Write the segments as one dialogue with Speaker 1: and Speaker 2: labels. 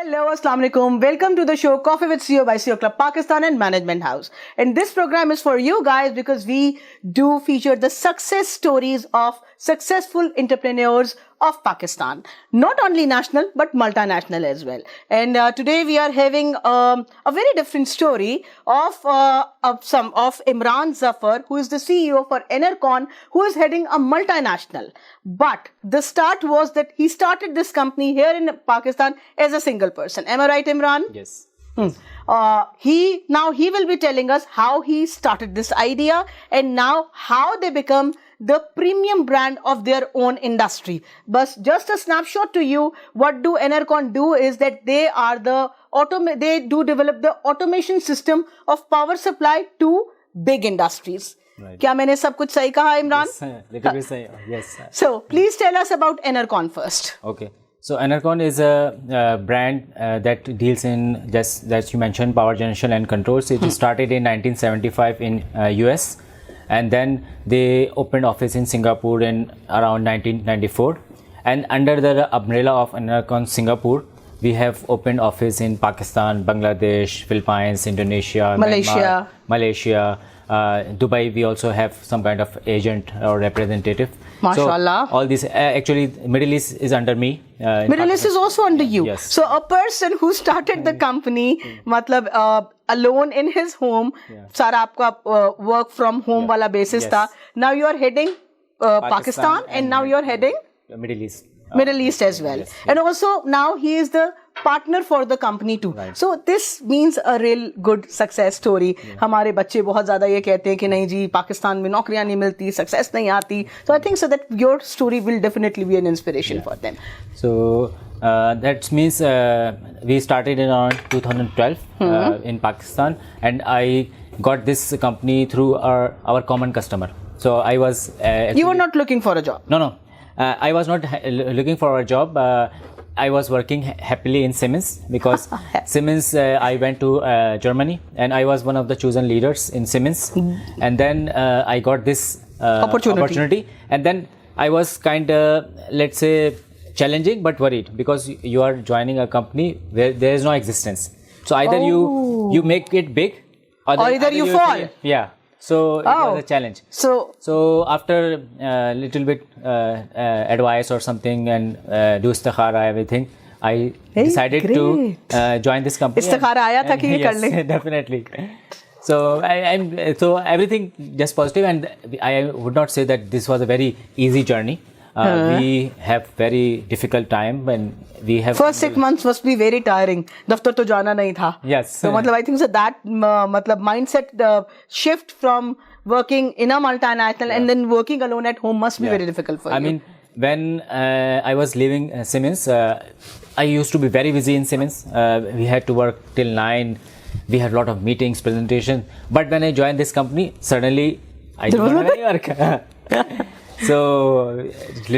Speaker 1: Hello, Assalamu alaikum. Welcome to the show Coffee with CEO by CEO Club Pakistan and Management House. And this program is for you guys because we do feature the success stories of successful entrepreneurs of Pakistan. Not only national, but multinational as well. And today we are having a very different story of Imran Zafar, who is the CEO for Enercon, who is heading a multinational. But the start was that he started this company here in Pakistan as a single person. Am I right, Imran?
Speaker 2: Yes.
Speaker 1: He will be telling us how he started this idea and now how they become the premium brand of their own industry. But just a snapshot to you, what do Enercon do is that they are they do develop the automation system of power supply to big industries.
Speaker 2: Right.
Speaker 1: क्या मैंने सब कुछ सही कहा, Imran?
Speaker 2: Yes.
Speaker 1: So please tell us about Enercon first.
Speaker 2: Okay. So Enercon is a brand that deals in, just that you mentioned, power generation and controls. It started in 1975 in US, and then they opened office in Singapore in around 1994. And under the umbrella of Enercon Singapore, we have opened office in Pakistan, Bangladesh, Philippines, Indonesia,
Speaker 1: Malaysia.
Speaker 2: Myanmar, Malaysia, Dubai. We also have some kind of agent or representative.
Speaker 1: MashaAllah.
Speaker 2: So all this, actually Middle East is under me.
Speaker 1: Middle East is also under you.
Speaker 2: Yes.
Speaker 1: So a person who started the company, alone in his home, सारा आपका work from home वाला basis था. Now you are heading Pakistan and now you are heading
Speaker 2: Middle East.
Speaker 1: Middle East as well.
Speaker 2: Yes.
Speaker 1: And also now he is the partner for the company too.
Speaker 2: Right.
Speaker 1: So this means a real good success story. हमारे बच्चे बहुत ज़्यादा ये कहते हैं कि नहीं जी पाकिस्तान में नौकरियाँ नहीं मिलती, success नहीं आती. So I think so that your story will definitely be an inspiration for them.
Speaker 2: So that means we started in around 2012 in Pakistan, and I got this company through our common customer. So I was
Speaker 1: you were not looking for a job?
Speaker 2: No. I was not looking for a job. I was working happily in Siemens because Siemens, I went to Germany and I was one of the chosen leaders in Siemens. And then I got this opportunity. And then I was kind of, let's say, challenging but worried because you are joining a company where there is no existence. So either you make it big or
Speaker 1: either you fall.
Speaker 2: Yeah. So it was a challenge. So after a little bit advice or something and do istikhara, everything, I decided to join this company.
Speaker 1: Istikhara आया था कि ये कर ले?
Speaker 2: Yes, definitely. So so everything just positive, and I would not say that this was a very easy journey. We have very difficult time when we have
Speaker 1: first 6 months must be very tiring. दफ्तर तो जाना नहीं था.
Speaker 2: Yes.
Speaker 1: So I think so that mindset shift from working in a multinational and then working alone at home must be very difficult for you.
Speaker 2: I mean, when I was leaving Siemens, I used to be very busy in Siemens. We had to work till 9. We had a lot of meetings, presentations. But when I joined this company, suddenly I didn't have any work. So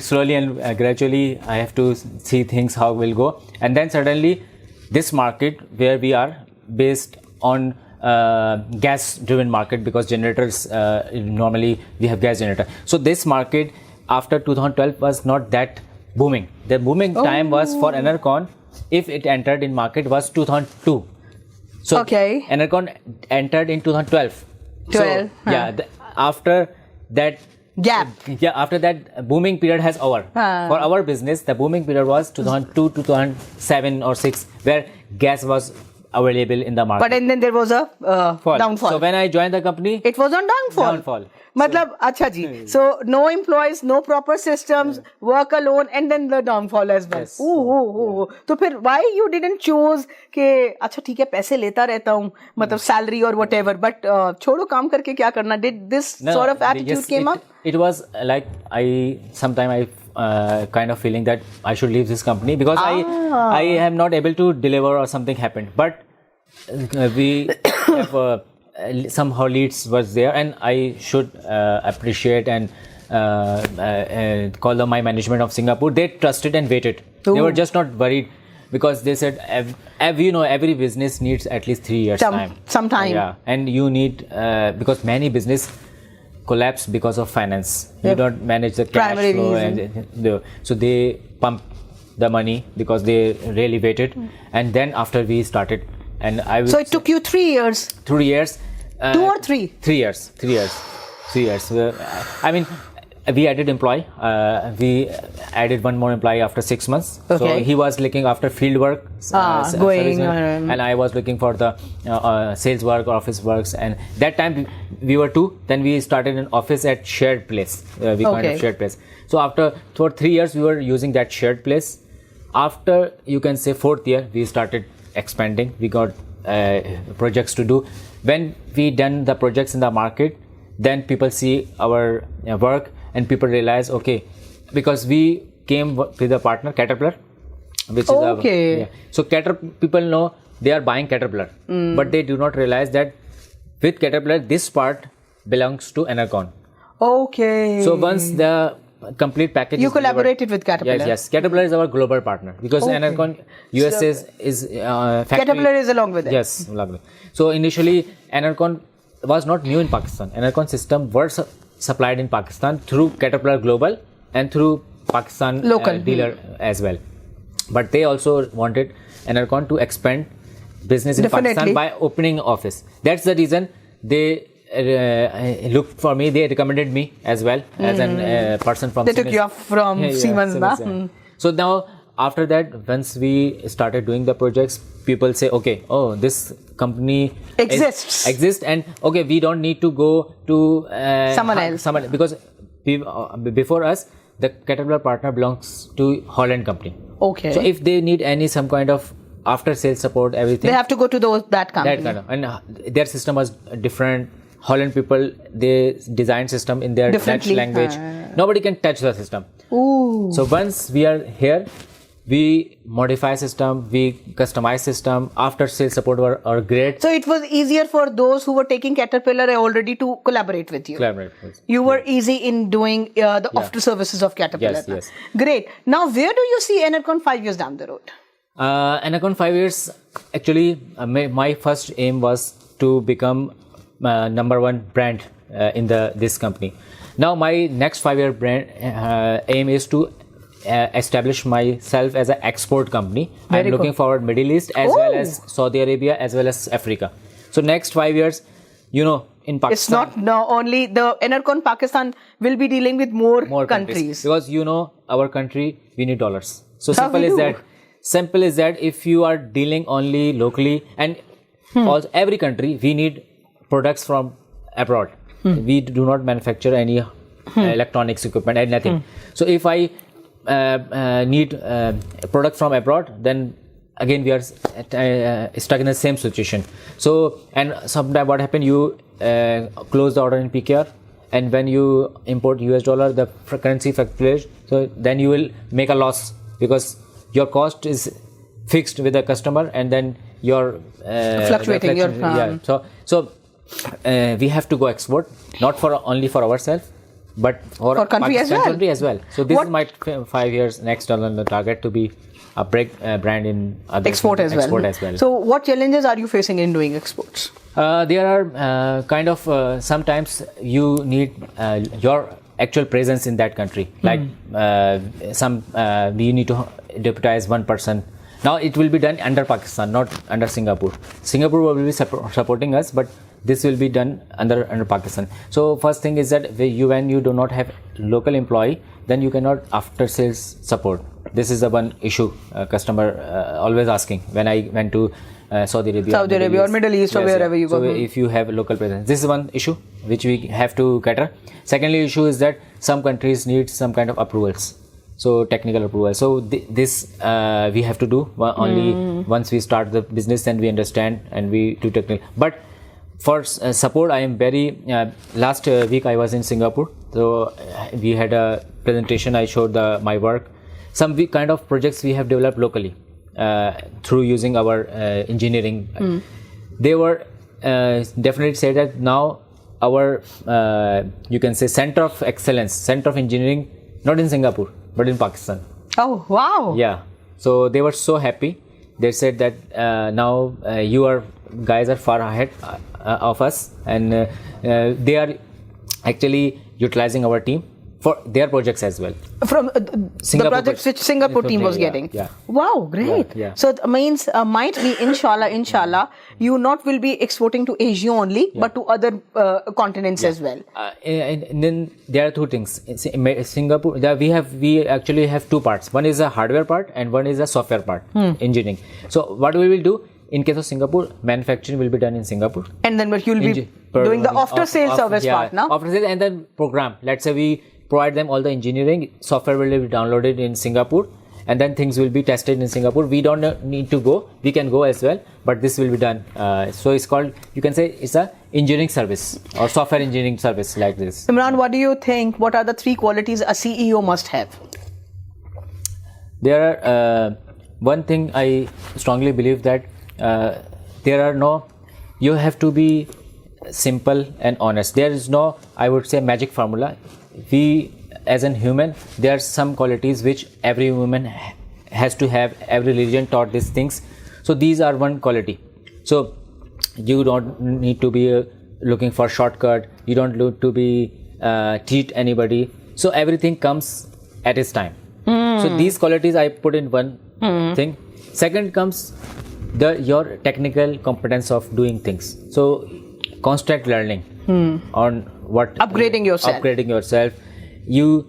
Speaker 2: slowly and gradually I have to see things how will go, and then suddenly this market where we are based on gas driven market, because generators normally we have gas generator. So this market after 2012 was not that booming. The booming time was for Enercon, if it entered in market, was 2002. So Enercon entered in 2012. So after that
Speaker 1: gap.
Speaker 2: Yeah, after that booming period has over. For our business, the booming period was 2002 to 2007 or 6, where gas was available in the market.
Speaker 1: But and then there was a downfall.
Speaker 2: So when I joined the company,
Speaker 1: it was on downfall. मतलब अच्छा जी. So no employees, no proper systems, work alone, and then the downfall as well.
Speaker 2: Yes.
Speaker 1: तो फिर why you didn't choose कि अच्छा ठीक है पैसे लेता रहता हूँ, मतलब salary or whatever, but छोड़ो काम करके क्या करना? Did this sort of attitude came up?
Speaker 2: It was like sometime I kind of feeling that I should leave this company because I am not able to deliver or something happened. But we have somehow leads was there, and I should appreciate and call them my management of Singapore. They trusted and waited. They were just not worried because they said every business needs at least 3 years
Speaker 1: some time.
Speaker 2: Yeah, and you need because many business collapse because of finance. You don't manage the cash
Speaker 1: Primary
Speaker 2: flow,
Speaker 1: reason.
Speaker 2: and so they pump the money because they really waited. And then after we started, and I will
Speaker 1: So it took you 3 years.
Speaker 2: 3 years.
Speaker 1: 2 or 3?
Speaker 2: 3 years. 3 years. 3 years. I mean, we added employee. We added one more employee after 6 months.
Speaker 1: Okay.
Speaker 2: So he was looking after field work,
Speaker 1: going,
Speaker 2: and I was looking for the sales work, office works. And that time we were 2. Then we started an office at shared place. We kind of shared place. So for 3 years we were using that shared place. After, you can say, 4th year, we started expanding. We got projects to do. When we done the projects in the market, then people see our work and people realize, okay, because we came with a partner, Caterpillar, which is so people know they are buying Caterpillar, but they do not realize that with Caterpillar this part belongs to Enercon.
Speaker 1: Okay.
Speaker 2: So once the complete package
Speaker 1: you collaborated with Caterpillar.
Speaker 2: Yes. Caterpillar is our global partner because Enercon US is factory.
Speaker 1: Caterpillar is along with it.
Speaker 2: Yes, along with. So initially Enercon was not new in Pakistan. Enercon system was supplied in Pakistan through Caterpillar Global and through Pakistan
Speaker 1: local
Speaker 2: dealer as well. But they also wanted Enercon to expand business in Pakistan by opening office. That's the reason they looked for me. They recommended me as well as a person from
Speaker 1: They
Speaker 2: Siemens.
Speaker 1: took you up from Siemens.
Speaker 2: Siemens. So now after that, once we started doing the projects, people say, okay, oh, this company exists, and okay, we don't need to go to
Speaker 1: someone else.
Speaker 2: Because before us, the Caterpillar partner belongs to Holland company.
Speaker 1: Okay.
Speaker 2: So if they need some kind of after sales support, everything,
Speaker 1: they have to go to that company.
Speaker 2: That kind of, and their system was different. Holland people, they design system in their Dutch language. Nobody can touch the system.
Speaker 1: Ooh.
Speaker 2: So once we are here, we modify system, we customize system. After sales support are great.
Speaker 1: So it was easier for those who were taking Caterpillar already to collaborate with you. You were easy in doing the after services of Caterpillar.
Speaker 2: Yes.
Speaker 1: Great. Now, where do you see Enercon 5 years down the road?
Speaker 2: Enercon 5 years, actually, my first aim was to become number 1 brand in this company. Now my next 5-year brand aim is to establish myself as an export company. I'm looking forward Middle East as well as Saudi Arabia as well as Africa. So next 5 years, in Pakistan,
Speaker 1: it's not only the Enercon Pakistan will be dealing with more countries.
Speaker 2: Because our country, we need dollars. So simple is that if you are dealing only locally, and also every country, we need products from abroad. We do not manufacture any electronics equipment and nothing. So if I need a product from abroad, then again we are stuck in the same situation. So, and sometimes what happen, you close the order in PKR, and when you import US dollar, the currency fluctuates, so then you will make a loss because your cost is fixed with the customer, and then your
Speaker 1: fluctuating.
Speaker 2: So we have to go export, not only for ourselves, but for
Speaker 1: country as well.
Speaker 2: So this is my 5 years next on the target to be a brand in
Speaker 1: export as well. So what challenges are you facing in doing exports?
Speaker 2: There are sometimes you need your actual presence in that country. Like we need to deputize one person. Now it will be done under Pakistan, not under Singapore. Singapore will be supporting us, but this will be done under Pakistan. So first thing is that when you do not have local employee, then you cannot after sales support. This is the one issue customer always asking when I went to Saudi Arabia
Speaker 1: or Middle East or wherever you go.
Speaker 2: So if you have local presence, this is one issue which we have to cater. Secondly issue is that some countries need some kind of approvals. So technical approval. So this we have to do only once we start the business, and we understand and we do technical. But for support, I am very. Last week I was in Singapore, so we had a presentation. I showed my work. Some kind of projects we have developed locally through using our engineering. They were definitely say that now our you can say center of excellence, center of engineering, not in Singapore but in Pakistan.
Speaker 1: Oh wow!
Speaker 2: Yeah, so they were so happy. They said that now you guys are far ahead of us, and they are actually utilizing our team for their projects as well.
Speaker 1: From the
Speaker 2: Singapore
Speaker 1: projects which Singapore team was
Speaker 2: yeah,
Speaker 1: getting.
Speaker 2: yeah.
Speaker 1: Wow, great.
Speaker 2: Yeah.
Speaker 1: So it means might be inshallah, you not will be exporting to Asia only, but to other continents as well.
Speaker 2: And then there are two things. In Singapore, we actually have two parts. One is a hardware part and one is a software part, engineering. So what we will do in case of Singapore, manufacturing will be done in Singapore.
Speaker 1: And then you'll be doing the after sales service part now.
Speaker 2: After sales and then program. Let's say we provide them all the engineering, software will be downloaded in Singapore, and then things will be tested in Singapore. We don't need to go, we can go as well, but this will be done. So it's called, you can say it's a engineering service or software engineering service like this.
Speaker 1: Imran, what do you think? What are the 3 qualities a CEO must have?
Speaker 2: There are, one thing I strongly believe that you have to be simple and honest. There is no, I would say, magic formula. We as a human, there are some qualities which every human has to have. Every religion taught these things. So these are one quality. So you don't need to be looking for shortcut. You don't need to be cheat anybody. So everything comes at its time. So these qualities I put in one thing. Second comes your technical competence of doing things. So constant learning on what
Speaker 1: upgrading
Speaker 2: yourself. You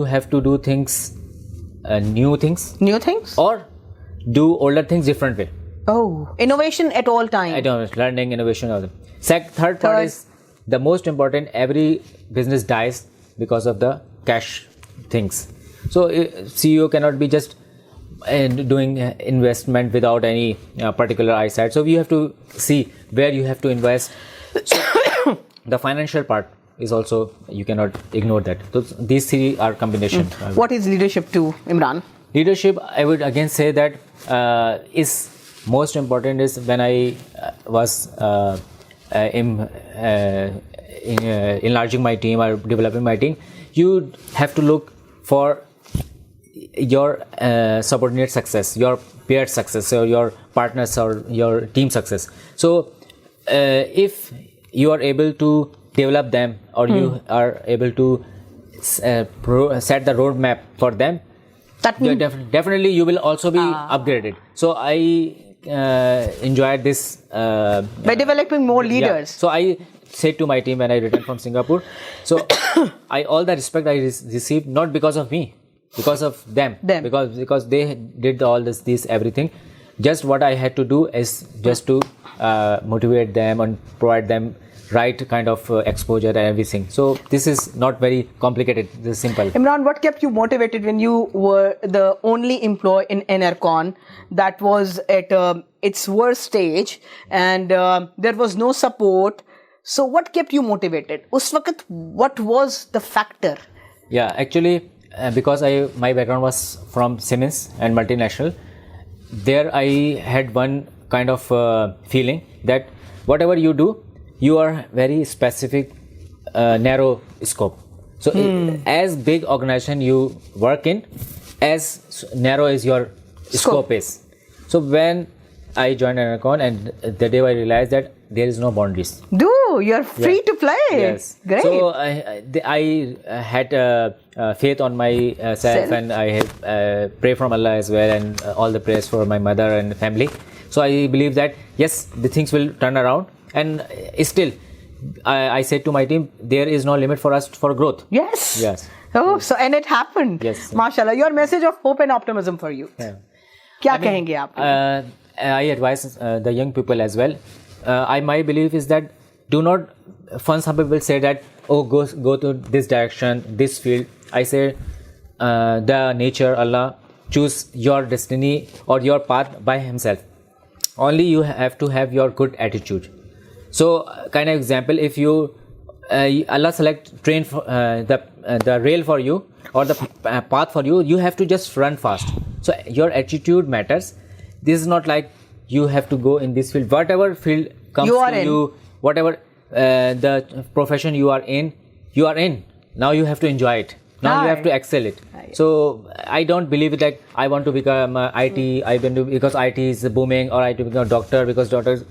Speaker 2: have to do things, new things, or do older things different way.
Speaker 1: Oh, innovation at all times.
Speaker 2: Learning, innovation, all them. Third part is the most important. Every business dies because of the cash things. So CEO cannot be just doing investment without any particular eyesight. So you have to see where you have to invest. So the financial part is also, you cannot ignore that. So these 3 are combination.
Speaker 1: What is leadership to Imran?
Speaker 2: Leadership, I would again say that is most important is when I was enlarging my team or developing my team, you have to look for your subordinate success, your peer success, or your partners or your team success. So if you are able to develop them, or you are able to set the roadmap for them,
Speaker 1: that means
Speaker 2: definitely you will also be upgraded. So I enjoyed this
Speaker 1: by developing more leaders.
Speaker 2: So I said to my team when I returned from Singapore, so all the respect I received, not because of me, because of them. Because they did all this everything. Just what I had to do is just to motivate them and provide them right kind of exposure and everything. So this is not very complicated. This is simple.
Speaker 1: Imran, what kept you motivated when you were the only employee in Enercon that was at its worst stage and there was no support? So what kept you motivated? Us waqt, what was the factor?
Speaker 2: Yeah, actually, because my background was from Siemens and multinational, there I had one kind of feeling that whatever you do, you are very specific, narrow scope. So as big organization you work in, as narrow as your scope is. So when I joined Enercon, and the day I realized that there is no boundaries.
Speaker 1: You're free to play.
Speaker 2: Yes.
Speaker 1: Great.
Speaker 2: So I had faith on myself, and I had pray from Allah as well, and all the prayers for my mother and family. So I believe that yes, the things will turn around. And still, I said to my team, there is no limit for us for growth.
Speaker 1: Yes. Oh, so and it happened.
Speaker 2: Yes.
Speaker 1: MashaAllah, your message of hope and optimism for you.
Speaker 2: Yeah.
Speaker 1: Kya kahenge aap?
Speaker 2: I advise the young people as well. My belief is that do not. Some people say that go to this direction, this field. I say the nature, Allah choose your destiny or your path by Himself. Only you have to have your good attitude. So, kind of example, if you Allah select train for, the rail for you or the path for you, you have to just run fast. So your attitude matters. This is not like you have to go in this field. Whatever field comes to you, whatever the profession you are in. Now you have to enjoy it. Now you have to excel it. So I don't believe it like I want to become IT. Because IT is booming, or I want to become a doctor because doctors.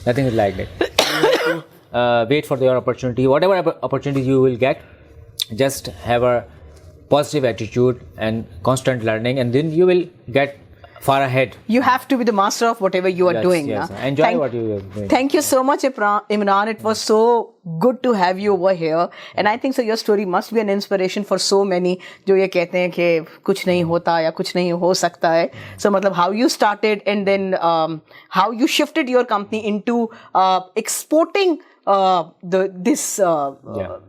Speaker 2: Nothing is like that. You have to wait for your opportunity. Whatever opportunity you will get, just have a positive attitude and constant learning, and then you will get far ahead.
Speaker 1: You have to be the master of whatever you are doing.
Speaker 2: Yes.
Speaker 1: Na?
Speaker 2: Enjoy what you are doing.
Speaker 1: Thank you so much, Imran. It was so good to have you over here. And I think so your story must be an inspiration for so many जो ये कहते हैं कि कुछ नहीं होता या कुछ नहीं हो सकता है. So मतलब how you started and then how you shifted your company into exporting this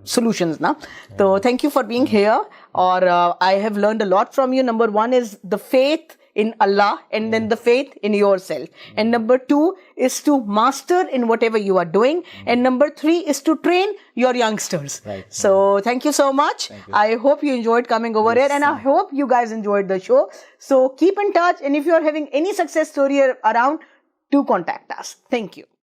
Speaker 1: solutions na. So thank you for being here. Or I have learned a lot from you. Number one is the faith in Allah, and then the faith in yourself. And number two is to master in whatever you are doing. And number three is to train your youngsters.
Speaker 2: Right.
Speaker 1: So thank you so much. I hope you enjoyed coming over here, and I hope you guys enjoyed the show. So keep in touch, and if you are having any success story around, do contact us. Thank you.